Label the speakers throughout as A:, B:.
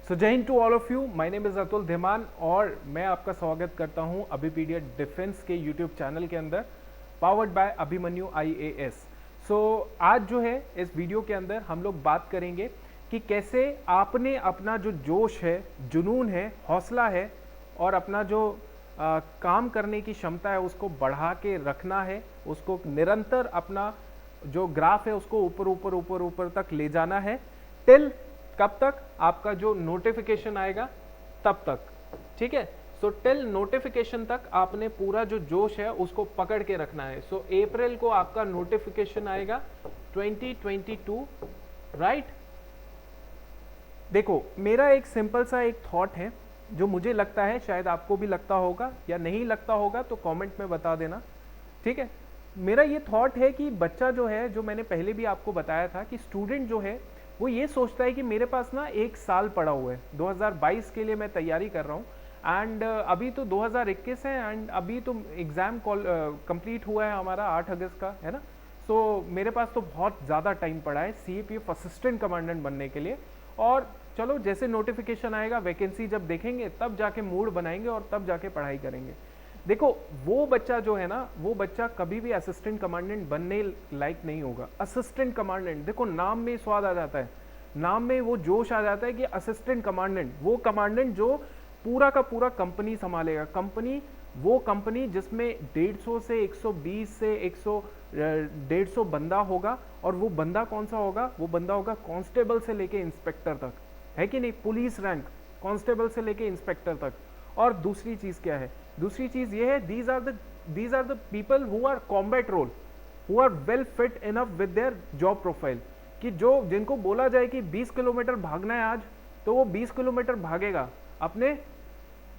A: सो जय हिंद to all of you. My name is Atul Dhiman और मैं आपका स्वागत करता हूं अभिपीडिया डिफेंस के यूट्यूब चैनल के अंदर, powered by Abhimanyu IAS। So आज जो है इस वीडियो के अंदर हम लोग बात करेंगे कि कैसे आपने अपना जो जोश है, जुनून है, हौसला है और अपना जो काम करने की क्षमता है उसको बढ़ा के रखना है, उसको निरंतर अपना जो ग्राफ है उसको ऊपर ऊपर ऊपर ऊपर तक ले जाना है। टिल कब तक? आपका जो नोटिफिकेशन आएगा तब तक, ठीक है। सो टिल नोटिफिकेशन तक आपने पूरा जो जोश है उसको पकड़ के रखना है। सो अप्रैल को आपका नोटिफिकेशन आएगा 2022, राइट। देखो, मेरा एक सिंपल सा एक थॉट है जो मुझे लगता है, शायद आपको भी लगता होगा या नहीं लगता होगा तो कमेंट में बता देना, ठीक है। मेरा ये थॉट है कि बच्चा जो है, जो मैंने पहले भी आपको बताया था कि स्टूडेंट जो है वो ये सोचता है कि मेरे पास ना एक साल पड़ा हुआ है, 2022 के लिए मैं तैयारी कर रहा हूँ एंड अभी तो 2021 है एंड अभी तो एग्ज़ाम कंप्लीट हुआ है हमारा 8 अगस्त का, है ना। सो मेरे पास तो बहुत ज़्यादा टाइम पड़ा है CAPF असिस्टेंट कमांडेंट बनने के लिए। और चलो, जैसे नोटिफिकेशन आएगा, वैकेंसी जब देखेंगे तब जाके मूड बनाएंगे और तब जाके पढ़ाई करेंगे। देखो, वो बच्चा जो है ना, वो बच्चा कभी भी असिस्टेंट कमांडेंट बनने लायक नहीं होगा। असिस्टेंट कमांडेंट, देखो नाम में स्वाद आ जाता है, नाम में वो जोश आ जाता है कि असिस्टेंट कमांडेंट, वो कमांडेंट जो पूरा का पूरा कंपनी संभालेगा। कंपनी, वो कंपनी जिसमें 150 से 120 से 150 बंदा होगा। और वो बंदा कौन सा होगा? वो बंदा होगा कांस्टेबल से लेके इंस्पेक्टर तक, है कि नहीं। पुलिस रैंक, कांस्टेबल से लेके इंस्पेक्टर तक। और दूसरी चीज क्या है? दूसरी चीज ये है, these are the people who are combat role, who are well fit enough with their job profile, कि जो जिनको बोला जाए कि 20 किलोमीटर भागना है आज, तो वो 20 किलोमीटर भागेगा अपने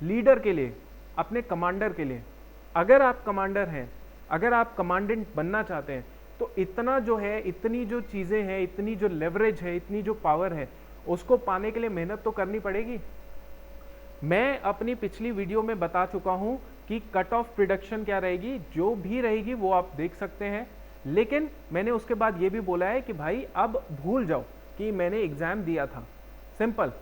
A: लीडर के लिए, अपने कमांडर के लिए। अगर आप कमांडर हैं, अगर आप कमांडेंट बनना चाहते हैं, तो इतना जो है, इतनी जो चीजें हैं, इतनी जो लेवरेज है, इतनी जो पावर है, उसको पाने के लिए मेहनत तो करनी पड़ेगी। मैं अपनी पिछली वीडियो में बता चुका हूं कि कट ऑफ प्रिडिक्शन क्या रहेगी, जो भी रहेगी वो आप देख सकते हैं। लेकिन मैंने उसके बाद ये भी बोला है कि भाई अब भूल जाओ कि मैंने एग्जाम दिया था, सिंपल।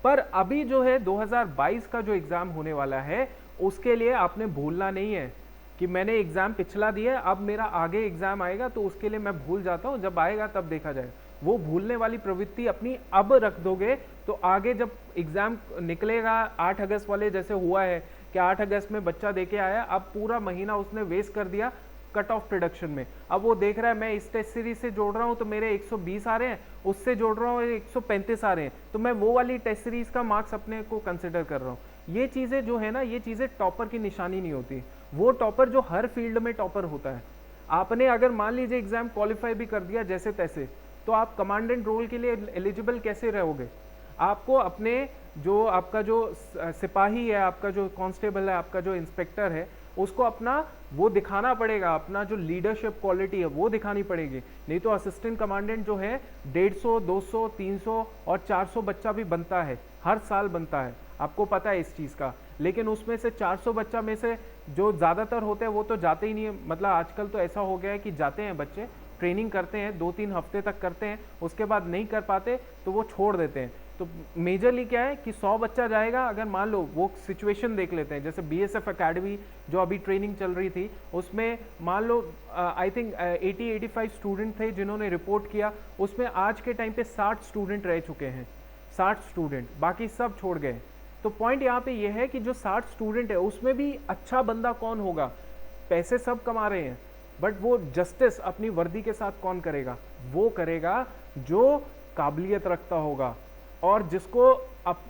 A: पर अभी जो है 2022 का जो एग्जाम होने वाला है, उसके लिए आपने भूलना नहीं है कि मैंने एग्जाम पिछला दिया है, अब मेरा आगे एग्जाम आएगा तो उसके लिए मैं भूल जाता हूं, जब आएगा तब देखा जाएगा। वो भूलने वाली प्रवृत्ति अपनी अब रख दोगे तो आगे जब एग्जाम निकलेगा 8 अगस्त वाले, जैसे हुआ है कि 8 अगस्त में बच्चा देके आया, अब पूरा महीना उसने वेस्ट कर दिया कट ऑफ प्रोडक्शन में। अब वो देख रहा है मैं इस टेस्ट सीरीज से जोड़ रहा हूं तो मेरे 120 आ रहे हैं, उससे जोड़ रहा हूँ 135 आ रहे हैं, तो मैं वो वाली टेस्ट सीरीज का मार्क्स अपने को कंसिडर कर रहा हूँ। ये चीजें जो है ना, ये चीजें टॉपर की निशानी नहीं होती। वो टॉपर जो हर फील्ड में टॉपर होता है। आपने अगर मान लीजिए एग्जाम क्वालिफाई भी कर दिया जैसे तैसे, तो आप कमांडेंट रोल के लिए एलिजिबल कैसे रहोगे? आपको अपने जो आपका जो सिपाही है, आपका जो कांस्टेबल है, आपका जो इंस्पेक्टर है, उसको अपना वो दिखाना पड़ेगा, अपना जो लीडरशिप क्वालिटी है वो दिखानी पड़ेगी। नहीं तो असिस्टेंट कमांडेंट जो है 150, 200, 300 और 400 बच्चा भी बनता है, हर साल बनता है, आपको पता है इस चीज़ का। लेकिन उसमें से 400 बच्चा में से जो ज़्यादातर होते हैं वो तो जाते ही नहीं है। मतलब आजकल तो ऐसा हो गया है कि जाते हैं बच्चे, ट्रेनिंग करते हैं, 2-3 हफ्ते तक करते हैं, उसके बाद नहीं कर पाते तो वो छोड़ देते हैं। तो मेजरली क्या है कि 100 बच्चा जाएगा, अगर मान लो वो सिचुएशन देख लेते हैं, जैसे BSF अकेडमी जो अभी ट्रेनिंग चल रही थी, उसमें मान लो आई थिंक 80-85 स्टूडेंट थे जिन्होंने रिपोर्ट किया, उसमें आज के टाइम पे 60 स्टूडेंट रह चुके हैं, 60 स्टूडेंट, बाकी सब छोड़ गए। तो पॉइंट यहाँ पे ये है कि जो 60 स्टूडेंट है उसमें भी अच्छा बंदा कौन होगा? पैसे सब कमा रहे हैं, बट वो जस्टिस अपनी वर्दी के साथ कौन करेगा? वो करेगा जो काबिलियत रखता होगा और जिसको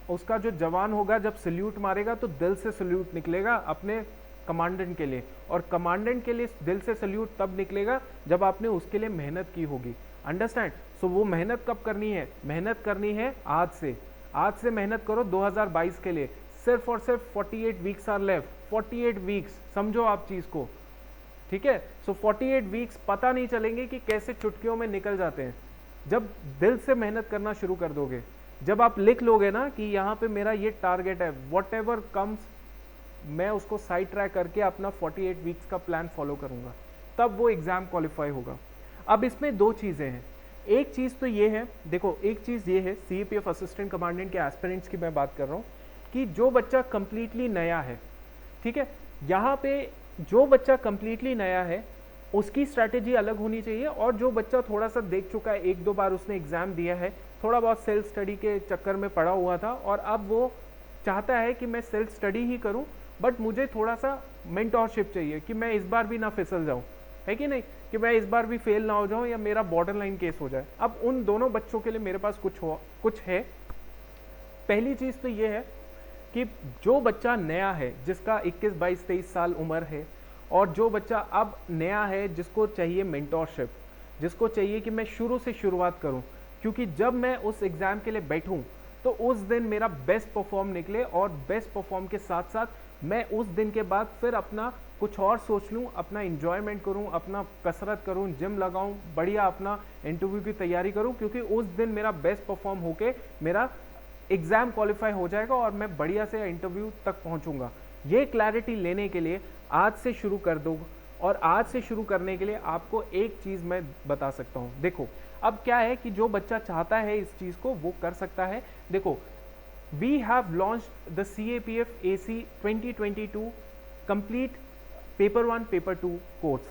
A: उसका जो जवान होगा जब सल्यूट मारेगा तो दिल से सल्यूट निकलेगा अपने कमांडेंट के लिए। और कमांडेंट के लिए दिल से सल्यूट तब निकलेगा जब आपने उसके लिए मेहनत की होगी। अंडरस्टैंड? सो वो मेहनत कब करनी है? मेहनत करनी है आज से। आज से मेहनत करो 2022 के लिए। सिर्फ और सिर्फ 48 वीक्स आर लेफ्ट, 48 वीक्स, समझो आप चीज को, ठीक है। सो 48 वीक्स पता नहीं चलेंगे कि कैसे चुटकियों में निकल जाते हैं जब दिल से मेहनत करना शुरू कर दोगे। जब आप लिख लोगे ना कि यहाँ पे मेरा ये टारगेट है, वॉट एवर कम्स मैं उसको साइड ट्रैक करके अपना 48 वीक्स का प्लान फॉलो करूंगा, तब वो एग्जाम क्वालिफाई होगा। अब इसमें दो चीजें हैं। एक चीज़ तो ये है, देखो एक चीज़ ये है, CAPF असिस्टेंट कमांडेंट के एस्पिरेंट्स की मैं बात कर रहा हूँ कि जो बच्चा कंप्लीटली नया है, ठीक है, यहाँ पे जो बच्चा कंप्लीटली नया है उसकी स्ट्रैटेजी अलग होनी चाहिए, और जो बच्चा थोड़ा सा देख चुका है, एक दो बार उसने एग्ज़ाम दिया है, थोड़ा बहुत सेल्फ स्टडी के चक्कर में पड़ा हुआ था और अब वो चाहता है कि मैं सेल्फ स्टडी ही करूं बट मुझे थोड़ा सा मेंटोरशिप चाहिए कि मैं इस बार भी ना फिसल जाऊं, है कि नहीं, कि मैं इस बार भी फेल ना हो जाऊं या मेरा बॉर्डर लाइन केस हो जाए। अब उन दोनों बच्चों के लिए मेरे पास कुछ है। पहली चीज़ तो ये है कि जो बच्चा नया है, जिसका 21, 22, 23 साल उम्र है, और जो बच्चा अब नया है जिसको चाहिए मेंटोरशिप, जिसको चाहिए कि मैं शुरू से शुरुआत करूं, क्योंकि जब मैं उस एग्ज़ाम के लिए बैठूं तो उस दिन मेरा बेस्ट परफॉर्म निकले, और बेस्ट परफॉर्म के साथ साथ मैं उस दिन के बाद फिर अपना कुछ और सोच लूँ, अपना इंजॉयमेंट करूँ, अपना कसरत करूँ, जिम लगाऊँ, बढ़िया अपना इंटरव्यू की तैयारी करूँ, क्योंकि उस दिन मेरा बेस्ट परफॉर्म होके मेरा एग्ज़ाम क्वालिफाई हो जाएगा और मैं बढ़िया से इंटरव्यू तक पहुँचूँगा। ये क्लैरिटी लेने के लिए आज से शुरू कर दो, और आज से शुरू करने के लिए आपको एक चीज़ मैं बता सकता हूँ। देखो अब क्या है कि जो बच्चा चाहता है इस चीज़ को वो कर सकता है। देखो we have launched the CAPF AC 2022 complete paper 1 paper 2 course.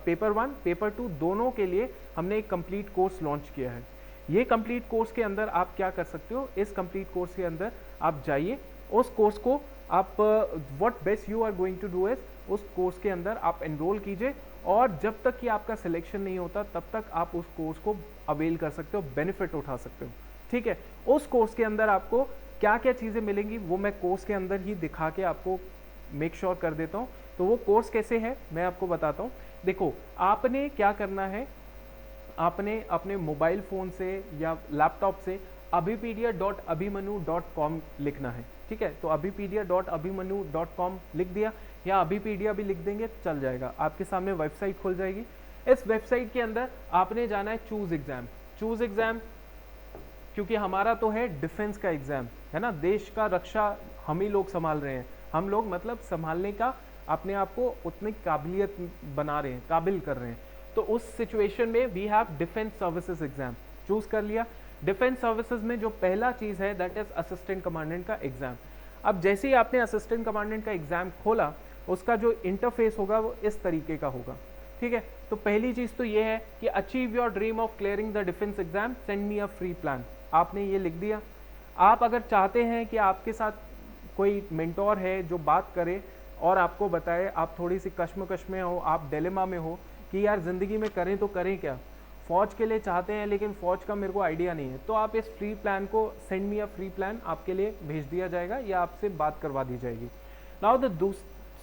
A: Paper 1 paper 2 दोनों के लिए हमने एक कंप्लीट कोर्स लॉन्च किया है। ये कंप्लीट कोर्स के अंदर आप क्या कर सकते हो, इस कंप्लीट कोर्स के अंदर आप जाइए, उस कोर्स को आप what best you are going to do is, उस कोर्स के अंदर आप एनरोल कीजिए, और जब तक कि आपका सिलेक्शन नहीं होता तब तक आप उस कोर्स को अवेल कर सकते हो, बेनिफिट उठा सकते हो, ठीक है। उस कोर्स के अंदर आपको क्या क्या चीज़ें मिलेंगी वो मैं कोर्स के अंदर ही दिखा के आपको मेक श्योर कर देता हूँ। तो वो कोर्स कैसे है मैं आपको बताता हूँ। देखो आपने क्या करना है, आपने अपने मोबाइल फ़ोन से या लैपटॉप से abhipedia.abhimanyu.com लिखना है, ठीक है। तो abhipedia.abhimanyu.com लिख दिया, या अभिपीडिया भी लिख देंगे चल जाएगा, आपके सामने वेबसाइट खुल जाएगी। इस वेबसाइट के अंदर आपने जाना है चूज़ एग्ज़ाम। चूज़ एग्ज़ाम क्योंकि हमारा तो है डिफेंस का एग्ज़ाम, है ना, देश का रक्षा हम ही लोग संभाल रहे हैं, हम लोग मतलब संभालने का अपने आप को उतनी काबिलियत बना रहे हैं, काबिल कर रहे हैं। तो उस सिचुएशन में we have defence services exam choose कर लिया। डिफेंस सर्विसेज में जो पहला चीज़ है दैट इज़ असिस्टेंट कमांडेंट का एग्ज़ाम। अब जैसे ही आपने असिस्टेंट कमांडेंट का एग्ज़ाम खोला, उसका जो इंटरफेस होगा वो इस तरीके का होगा, ठीक है। तो पहली चीज़ तो ये है कि achieve your dream of clearing the defence exam, send me a free plan, आपने ये लिख दिया। आप अगर चाहते हैं कि आपके साथ कोई मेंटोर है जो बात करे और आपको बताए, आप थोड़ी सी कश्मकश में हो, आप डिलेमा में हो कि यार ज़िंदगी में करें तो करें क्या, फ़ौज के लिए चाहते हैं लेकिन फ़ौज का मेरे को आइडिया नहीं है, तो आप इस फ्री प्लान को, send me a free plan, आपके लिए भेज दिया जाएगा या आपसे बात करवा दी जाएगी। Now the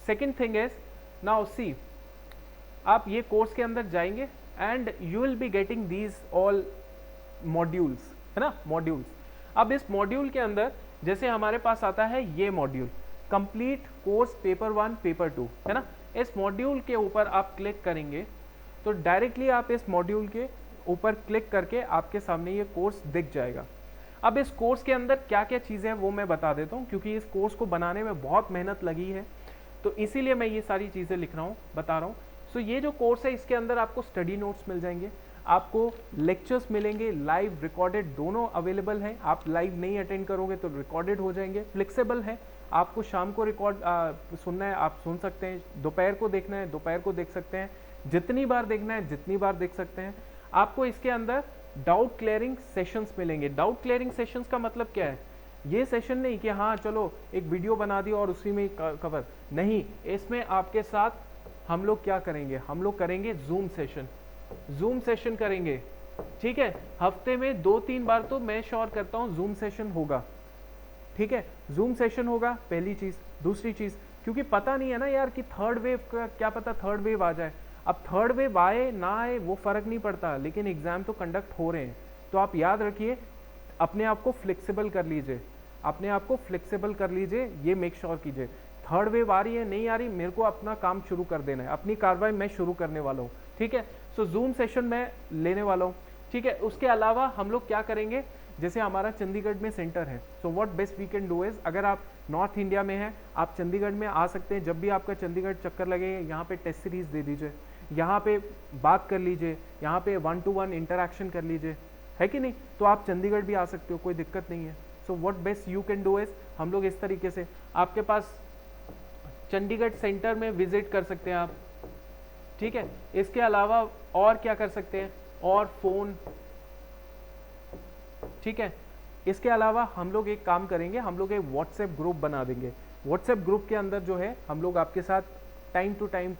A: second thing is, now see, आप ये कोर्स के अंदर जाएंगे and you will be getting these all modules, है ना, मॉड्यूल्स। अब इस मॉड्यूल के अंदर जैसे हमारे पास आता है ये module complete course paper 1 paper 2, है ना, इस मॉड्यूल के ऊपर आप क्लिक करेंगे तो डायरेक्टली आप इस मॉड्यूल के ऊपर क्लिक करके आपके सामने ये कोर्स दिख जाएगा। अब इस कोर्स के अंदर क्या क्या चीज़ें हैं वो मैं बता देता हूँ, क्योंकि इस कोर्स को बनाने में बहुत मेहनत लगी है, तो इसीलिए मैं ये सारी चीज़ें लिख रहा हूँ, बता रहा हूँ। सो ये जो कोर्स है इसके अंदर आपको स्टडी नोट्स मिल जाएंगे, आपको लेक्चर्स मिलेंगे, लाइव रिकॉर्डेड दोनों अवेलेबल हैं। आप लाइव नहीं अटेंड करोगे तो रिकॉर्डेड हो जाएंगे, फ्लेक्सिबल है, आपको शाम को रिकॉर्ड सुनना है आप सुन सकते हैं, दोपहर को देखना है दोपहर को देख सकते हैं, जितनी बार देखना है जितनी बार देख सकते हैं। आपको इसके अंदर डाउट क्लियरिंग सेशंस मिलेंगे। डाउट क्लियरिंग सेशंस का मतलब क्या है, ये सेशन नहीं कि हाँ चलो एक वीडियो बना दी और उसी में कवर नहीं, इसमें आपके साथ हम लोग क्या करेंगे, हम लोग करेंगे जूम सेशन, जूम सेशन करेंगे, ठीक है। हफ्ते में 2-3 बार तो मैं श्योर करता हूँ जूम सेशन होगा, ठीक है, जूम सेशन होगा, पहली चीज़। दूसरी चीज़, क्योंकि पता नहीं है ना यार कि थर्ड वेव का क्या पता थर्ड वेव आ जाए। अब थर्ड वेव आए ना आए वो फ़र्क नहीं पड़ता, लेकिन एग्ज़ाम तो कंडक्ट हो रहे हैं, तो आप याद रखिए अपने आप को फ्लेक्सिबल कर लीजिए, अपने आप को फ्लेक्सिबल कर लीजिए, ये मेक श्योर कीजिए। थर्ड वेव आ रही है नहीं आ रही, मेरे को अपना काम शुरू कर देना है, अपनी कार्रवाई मैं शुरू करने वाला हूँ, ठीक है। सो जूम सेशन मैं लेने वाला हूँ, ठीक है। उसके अलावा हम लोग क्या करेंगे, जैसे हमारा चंडीगढ़ में सेंटर है, so what best we can do is, अगर आप नॉर्थ इंडिया में हैं आप चंडीगढ़ में आ सकते हैं, जब भी आपका चंडीगढ़ चक्कर लगे यहाँ पे टेस्ट सीरीज़ दे दीजिए, यहाँ पे बात कर लीजिए, यहाँ पे 1 to 1 इंटरेक्शन कर लीजिए, है कि नहीं। तो आप चंडीगढ़ भी आ सकते हो, कोई दिक्कत नहीं है। So what best you can do is, हम लोग इस तरीके से आपके पास चंडीगढ़ सेंटर में विजिट कर सकते हैं आप, ठीक है। इसके अलावा और क्या कर सकते हैं, और फोन, ठीक है। इसके अलावा हम लोग एक काम करेंगे, हम लोग एक व्हाट्सएप ग्रुप बना देंगे। व्हाट्सएप ग्रुप के अंदर जो है हम लोग आपके साथ टाइम टू टाइम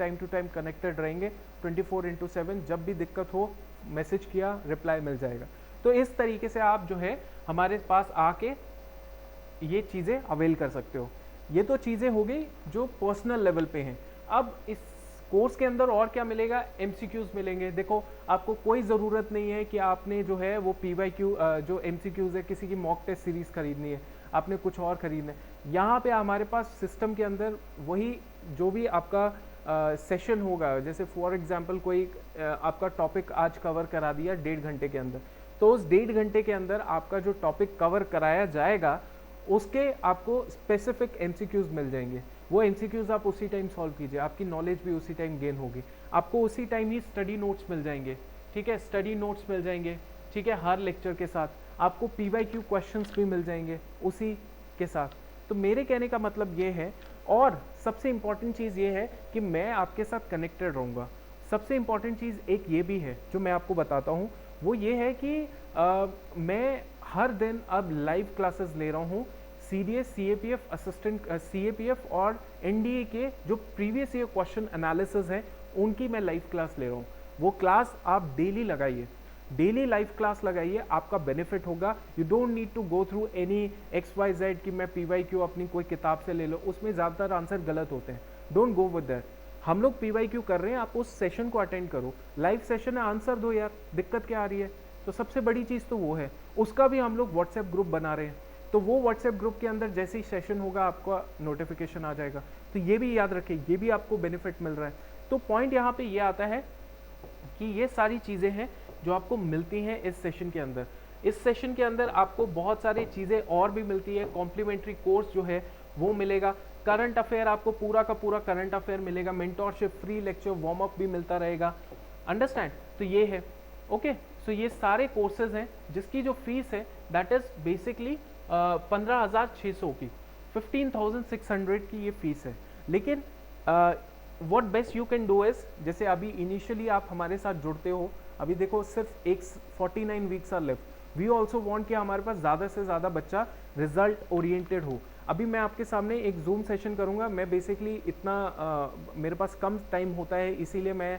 A: कनेक्टेड रहेंगे 24/7। जब भी दिक्कत हो मैसेज किया, रिप्लाई मिल जाएगा। तो इस तरीके से आप जो है हमारे पास आके ये चीज़ें अवेल कर सकते हो। ये तो चीज़ें हो गई जो पर्सनल लेवल पे हैं। अब इस कोर्स के अंदर और क्या मिलेगा, एमसीक्यूज मिलेंगे। देखो आपको कोई ज़रूरत नहीं है कि आपने जो है वो पीवाईक्यू जो एमसीक्यूज है किसी की मॉक टेस्ट सीरीज़ खरीदनी है, आपने कुछ और खरीदना है। यहाँ पे हमारे पास सिस्टम के अंदर वही जो भी आपका सेशन होगा, जैसे फॉर एग्जांपल कोई आपका टॉपिक आज कवर करा दिया 1.5 घंटे के अंदर, तो उस 1.5 घंटे के अंदर आपका जो टॉपिक कवर कराया जाएगा उसके आपको स्पेसिफिक एमसीक्यूज मिल जाएंगे। वो एमसीक्यूज आप उसी टाइम सॉल्व कीजिए, आपकी नॉलेज भी उसी टाइम गेन होगी। आपको उसी टाइम ही स्टडी नोट्स मिल जाएंगे, ठीक है, स्टडी नोट्स मिल जाएंगे, ठीक है, हर लेक्चर के साथ। आपको पीवाईक्यू क्वेश्चंस भी मिल जाएंगे उसी के साथ। तो मेरे कहने का मतलब ये है, और सबसे इम्पॉर्टेंट चीज़ ये है कि मैं आपके साथ कनेक्टेड रहूँगा। सबसे इम्पॉर्टेंट चीज़ एक ये भी है जो मैं आपको बताता हूँ, वो ये है कि मैं हर दिन अब लाइव क्लासेस ले रहा हूँ सीडीएस, सीएपीएफ असिस्टेंट, सीएपीएफ और एनडीए के जो प्रीवियस ईयर क्वेश्चन एनालिसिस हैं उनकी मैं लाइव क्लास ले रहा हूँ। वो क्लास आप डेली लगाइए, डेली लाइव क्लास लगाइए, आपका बेनिफिट होगा। You don't need to go through any XYZ कि मैं पीवाईक्यू अपनी कोई किताब से ले लो, उसमें ज़्यादातर आंसर गलत होते हैं। Don't go with that. हम लोग पीवाईक्यू कर रहे हैं, आप उस सेशन को अटेंड करो, लाइव सेशन है, आंसर दो यार, दिक्कत क्या आ रही है। तो सबसे बड़ी चीज़ तो वो है। उसका भी हम लोग व्हाट्सएप ग्रुप बना रहे हैं, तो वो व्हाट्सएप ग्रुप के अंदर जैसे ही सेशन होगा आपका नोटिफिकेशन आ जाएगा। तो ये भी याद रखिए, ये भी आपको बेनिफिट मिल रहा है। तो पॉइंट यहाँ पे ये आता है कि ये सारी चीज़ें हैं जो आपको मिलती हैं इस सेशन के अंदर। इस सेशन के अंदर आपको बहुत सारी चीज़ें और भी मिलती है। कॉम्प्लीमेंट्री कोर्स जो है वो मिलेगा, करंट अफेयर आपको पूरा का पूरा करंट अफेयर मिलेगा, mentorship, free lecture, warm up भी मिलता रहेगा। अंडरस्टैंड। तो ये है ओके। सो ये सारे कोर्सेज हैं जिसकी जो फीस है दैट इज बेसिकली 15,600 की, 15,600 की ये फीस है। लेकिन what best you can do is, जैसे अभी इनिशियली आप हमारे साथ जुड़ते हो, अभी देखो सिर्फ 49 weeks are left. We also want कि हमारे पास ज़्यादा से ज़्यादा बच्चा रिजल्ट ओरिएंटेड हो। अभी मैं आपके सामने एक जूम सेशन करूंगा। मैं बेसिकली इतना मेरे पास कम टाइम होता है, इसीलिए मैं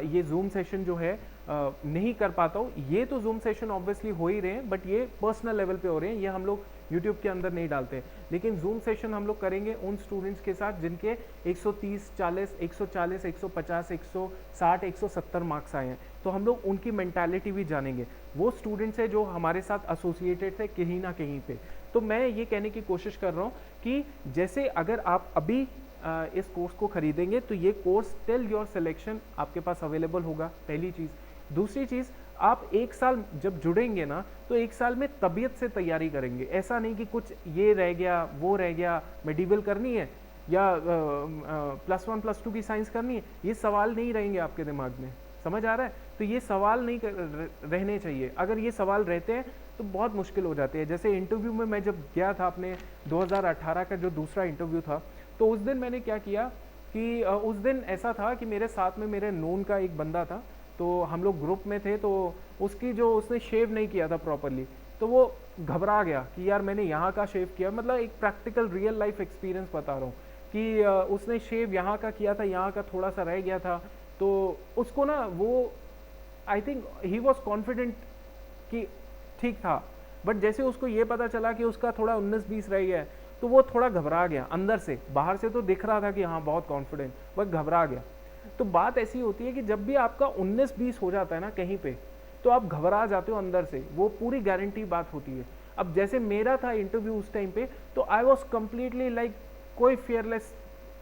A: ये जूम सेशन जो है नहीं कर पाता हूँ। ये तो जूम सेशन ऑब्वियसली हो ही रहे हैं, बट ये पर्सनल लेवल पे हो रहे हैं, ये हम लोग यूट्यूब के अंदर नहीं डालते। लेकिन जूम सेशन हम लोग करेंगे उन स्टूडेंट्स के साथ जिनके 130, 40, 140, 150, 160, 170 मार्क्स आए हैं। तो हम लोग उनकी मेंटालिटी भी जानेंगे। वो स्टूडेंट्स हैं जो हमारे साथ एसोसिएटेड थे कहीं ना कहीं पे। तो मैं ये कहने की कोशिश कर रहा हूँ कि जैसे अगर आप अभी इस कोर्स को खरीदेंगे तो ये कोर्स टिल योर सिलेक्शन आपके पास अवेलेबल होगा, पहली चीज़। दूसरी चीज़, आप एक साल जब जुड़ेंगे ना तो एक साल में तबीयत से तैयारी करेंगे। ऐसा नहीं कि कुछ ये रह गया वो रह गया, मेडिकल करनी है या +1 +2 की साइंस करनी है, ये सवाल नहीं रहेंगे आपके दिमाग में। समझ आ रहा है? तो ये सवाल नहीं रहने चाहिए। अगर ये सवाल रहते हैं तो बहुत मुश्किल हो जाती है। जैसे इंटरव्यू में मैं जब गया था अपने 2018 का जो दूसरा इंटरव्यू था, तो उस दिन मैंने क्या किया कि उस दिन ऐसा था कि मेरे साथ में मेरे नोन का एक बंदा था, तो हम लोग ग्रुप में थे। तो उसने शेव नहीं किया था प्रॉपरली, तो वो घबरा गया कि यार मैंने यहाँ का शेव किया। मतलब एक प्रैक्टिकल रियल लाइफ एक्सपीरियंस बता रहा हूँ कि उसने शेव यहाँ का किया था, यहाँ का थोड़ा सा रह गया था। तो उसको ना वो I think he was confident कि ठीक था, बट जैसे उसको ये पता चला कि उसका थोड़ा 19-20 रह गया है तो वो थोड़ा घबरा गया अंदर से। बाहर से तो दिख रहा था कि हाँ बहुत कॉन्फिडेंट, बट घबरा गया। तो बात ऐसी होती है कि जब भी आपका 19-20 हो जाता है ना कहीं पे, तो आप घबरा जाते हो अंदर से, वो पूरी गारंटी बात होती है। अब जैसे मेरा था इंटरव्यू उस टाइम पे, तो आई वॉज कम्प्लीटली लाइक कोई फियरलेस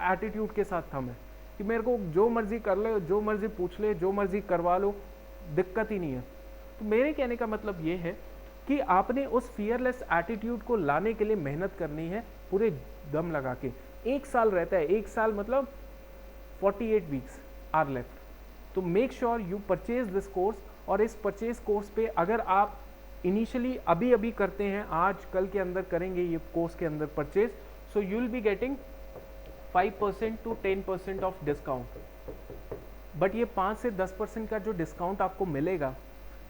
A: एटीट्यूड के साथ था मैं, कि मेरे को जो मर्जी कर ले, जो मर्जी पूछ ले, जो मर्जी करवा लो, दिक्कत ही नहीं है। तो मेरे कहने का मतलब ये है कि आपने उस फियरलेस एटीट्यूड को लाने के लिए मेहनत करनी है पूरे दम लगा के। एक साल रहता है, एक साल मतलब 48 वीक्स आर लेफ्ट, तो make sure you purchase this course. और इस परचेज कोर्स पे अगर आप इनिशियली अभी अभी करते हैं, आज कल के अंदर करेंगे ये कोर्स के अंदर purchase, so you will be getting 5% to 10% of discount. But ये 5 से 10% का जो डिस्काउंट आपको मिलेगा,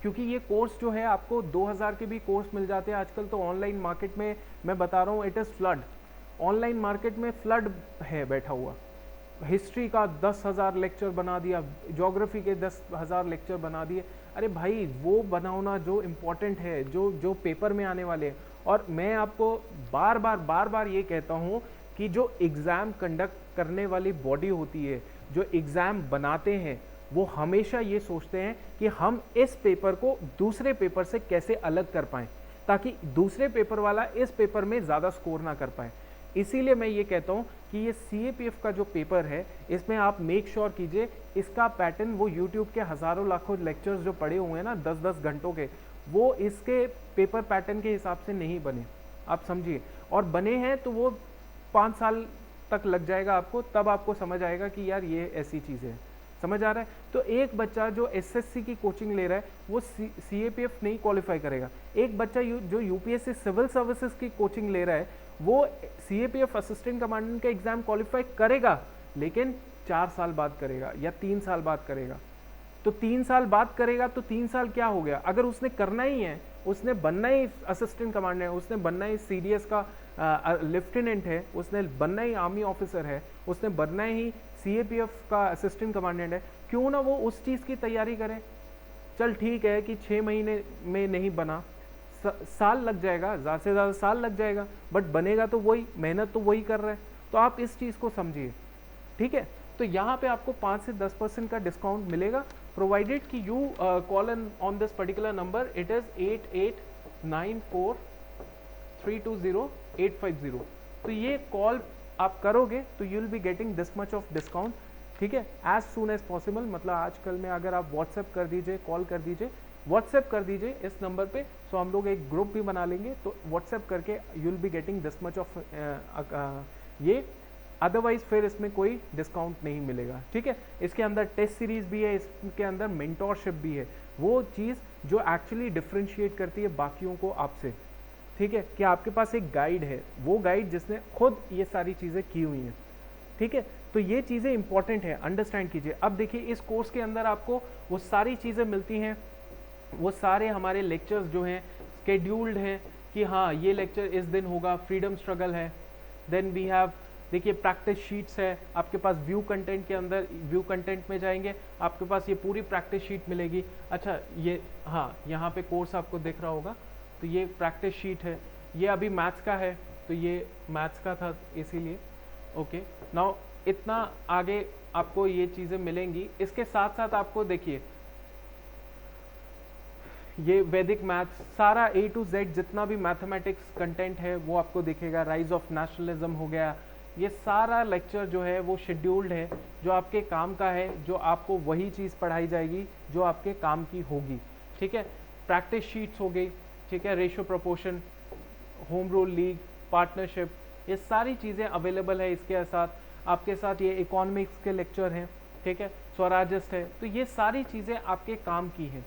A: क्योंकि ये कोर्स जो है आपको 2000 के भी कोर्स मिल जाते हैं आजकल। तो ऑनलाइन मार्केट में मैं बता रहा हूँ, it is flood, online market में फ्लड है बैठा हुआ। हिस्ट्री का 10,000 लेक्चर बना दिया, ज्योग्राफी के 10,000 लेक्चर बना दिए। अरे भाई वो बनाना जो इम्पोर्टेंट है, जो पेपर में आने वाले हैं। और मैं आपको बार बार ये कहता हूँ कि जो एग्ज़ाम कंडक्ट करने वाली बॉडी होती है, जो एग्ज़ाम बनाते हैं, वो हमेशा ये सोचते हैं कि हम इस पेपर को दूसरे पेपर से कैसे अलग कर पाएँ, ताकि दूसरे पेपर वाला इस पेपर में ज़्यादा स्कोर ना कर पाए। इसीलिए मैं ये कहता हूँ कि ये CAPF का जो पेपर है, इसमें आप मेक श्योर कीजिए इसका पैटर्न, वो यूट्यूब के हज़ारों लाखों लेक्चर्स जो पड़े हुए हैं ना 10-10 घंटों के, वो इसके पेपर पैटर्न के हिसाब से नहीं बने, आप समझिए। और बने हैं तो वो 5 साल तक लग जाएगा आपको, तब आपको समझ आएगा कि यार ये ऐसी चीज़ें हैं। समझ आ रहा है? तो एक बच्चा जो SSC की कोचिंग ले रहा है वो CAPF नहीं क्वालिफाई करेगा। एक बच्चा जो UPSC सिविल सर्विसेज की कोचिंग ले रहा है वो CAPF असिस्टेंट कमांडेंट का एग्जाम क्वालिफाई करेगा, लेकिन 4 साल बाद करेगा या 3 साल बाद करेगा। तो 3 साल बाद करेगा तो 3 साल क्या हो गया? अगर उसने करना ही है, उसने बनना ही असिस्टेंट कमांडेंट है, उसने बनना ही CDS का लेफ्टिनेंट है, उसने बनना ही आर्मी ऑफिसर है, उसने बनना ही CAPF का असिस्टेंट कमांडेंट है, क्यों ना वो उस चीज़ की तैयारी करे। चल ठीक है कि 6 महीने में नहीं बना, साल लग जाएगा, ज़्यादा से ज़्यादा साल लग जाएगा, बट बनेगा तो वही, मेहनत तो वही कर रहा है। तो आप इस चीज़ को समझिए, ठीक है। तो यहाँ पे आपको 5 से 10% का डिस्काउंट मिलेगा, प्रोवाइडेड कि you call on this particular number, it is 8894320850। तो ये कॉल आप करोगे तो you will be getting this much of discount, ठीक है, एज सून एज पॉसिबल। मतलब आजकल में अगर आप व्हाट्सएप कर दीजिए, कॉल कर दीजिए, व्हाट्सएप कर दीजिए इस नंबर पे, सो हम लोग एक ग्रुप भी बना लेंगे, तो व्हाट्सएप करके you will be getting this much of ये। अदरवाइज फिर इसमें कोई डिस्काउंट नहीं मिलेगा, ठीक है। इसके अंदर टेस्ट सीरीज भी है, इसके अंदर मेंटोरशिप भी है, वो चीज़ जो एक्चुअली डिफ्रेंशिएट करती है बाकियों को आपसे, ठीक है, कि आपके पास एक गाइड है, वो गाइड जिसने खुद ये सारी चीज़ें की हुई हैं, ठीक है। तो ये चीज़ें इंपॉर्टेंट है, अंडरस्टैंड कीजिए। अब देखिए इस कोर्स के अंदर आपको वो सारी चीज़ें मिलती हैं, वो सारे हमारे लेक्चर्स जो हैं स्केड्यूल्ड हैं कि हाँ ये लेक्चर इस दिन होगा, फ्रीडम स्ट्रगल है, देन वी हैव, देखिए प्रैक्टिस शीट्स है आपके पास, व्यू कंटेंट के अंदर, व्यू कंटेंट में जाएंगे आपके पास ये पूरी प्रैक्टिस शीट मिलेगी। अच्छा ये हाँ यहाँ पे कोर्स आपको दिख रहा होगा, तो ये प्रैक्टिस शीट है, ये अभी मैथ्स का है, तो ये मैथ्स का था इसीलिए, ओके। नाउ इतना आगे आपको ये चीज़ें मिलेंगी। इसके साथ साथ आपको देखिए ये वैदिक मैथ्स, सारा A to Z जितना भी मैथमेटिक्स कंटेंट है वो आपको दिखेगा। राइज ऑफ नेशनलिज्म हो गया, ये सारा लेक्चर जो है वो शेड्यूल्ड है, जो आपके काम का है, जो आपको वही चीज़ पढ़ाई जाएगी जो आपके काम की होगी, ठीक है। प्रैक्टिस शीट्स हो गई, ठीक है, ratio proportion, home rule league, partnership, ये सारी चीज़ें अवेलेबल है। इसके साथ आपके साथ ये इकोनॉमिक्स के लेक्चर हैं, ठीक है, स्वराज्यस्ट है, तो ये सारी चीज़ें आपके काम की हैं,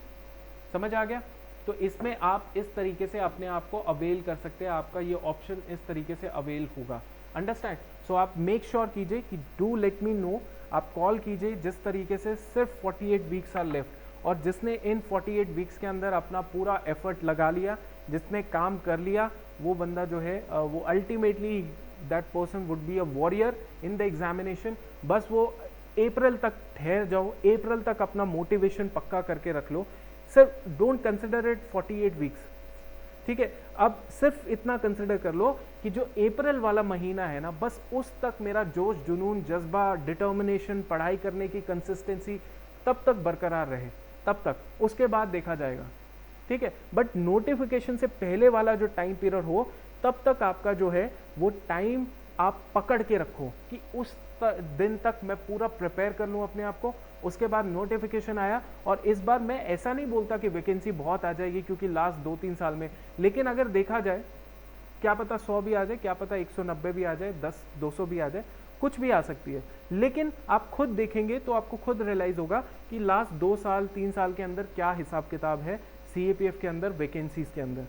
A: समझ आ गया। तो इसमें आप इस तरीके से अपने आप को अवेल कर सकते हैं, आपका ये ऑप्शन इस तरीके से अवेल होगा, अंडरस्टैंड। सो आप मेक श्योर कीजिए कि डू लेट मी नो, आप कॉल कीजिए जिस तरीके से सिर्फ 48 वीक्स आर लेफ्ट, और जिसने इन 48 वीक्स के अंदर अपना पूरा एफर्ट लगा लिया, जिसने काम कर लिया, वो बंदा जो है वो ultimately that person would be a warrior in the examination. बस वो अप्रैल तक ठहर जाओ, अप्रैल तक अपना मोटिवेशन पक्का करके रख लो। सिर्फ डोंट कंसिडर इट 48 वीक्स, ठीक है। अब सिर्फ इतना कंसिडर कर लो कि जो अप्रैल वाला महीना है ना, बस उस तक मेरा जोश, जुनून, जज्बा, डिटर्मिनेशन, पढ़ाई करने की कंसिस्टेंसी तब तक बरकरार रहे, तब तक, उसके बाद देखा जाएगा, ठीक है। बट नोटिफिकेशन से पहले वाला जो टाइम पीरियड हो, तब तक आपका जो है वो टाइम आप पकड़ के रखो कि उस दिन तक मैं पूरा प्रिपेयर कर लूँ अपने आप को। उसके बाद नोटिफिकेशन आया, और इस बार मैं ऐसा नहीं बोलता कि वैकेंसी बहुत आ जाएगी, क्योंकि लास्ट 2-3 साल में, लेकिन अगर देखा जाए, क्या पता 100 भी आ जाए, क्या पता 190 भी आ जाए, 10-200 भी आ जाए, कुछ भी आ सकती है, लेकिन आप खुद देखेंगे तो आपको खुद रियलाइज होगा कि लास्ट 2 साल 3 साल के अंदर क्या हिसाब किताब है CAPF के अंदर वैकेंसीज के अंदर।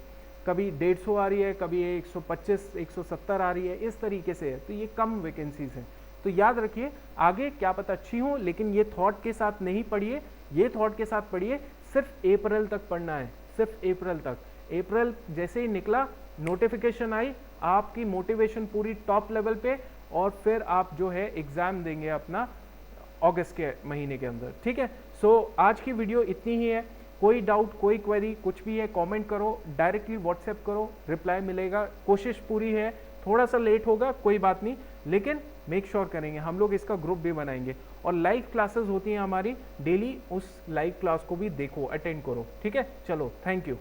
A: कभी 150 आ रही है, कभी 125 170 आ रही है, इस तरीके से है, तो ये कम वैकेंसीज हैं। तो याद रखिए आगे क्या पता अच्छी हो, लेकिन ये थॉट के साथ नहीं पढ़िए, ये थॉट के साथ पढ़िए सिर्फ अप्रैल तक पढ़ना है, सिर्फ अप्रैल तक। अप्रैल जैसे ही निकला, नोटिफिकेशन आई, आपकी मोटिवेशन पूरी टॉप लेवल पे, और फिर आप जो है एग्जाम देंगे अपना अगस्त के महीने के अंदर, ठीक है। सो आज की वीडियो इतनी ही है। कोई डाउट, कोई क्वेरी, कुछ भी है कमेंट करो, डायरेक्टली व्हाट्सएप करो, रिप्लाई मिलेगा। कोशिश पूरी है, थोड़ा सा लेट होगा कोई बात नहीं, लेकिन मेक श्योर करेंगे, हम लोग इसका ग्रुप भी बनाएंगे। और लाइव क्लासेस होती हैं हमारी डेली, उस लाइव क्लास को भी देखो, अटेंड करो, ठीक है। चलो, थैंक यू।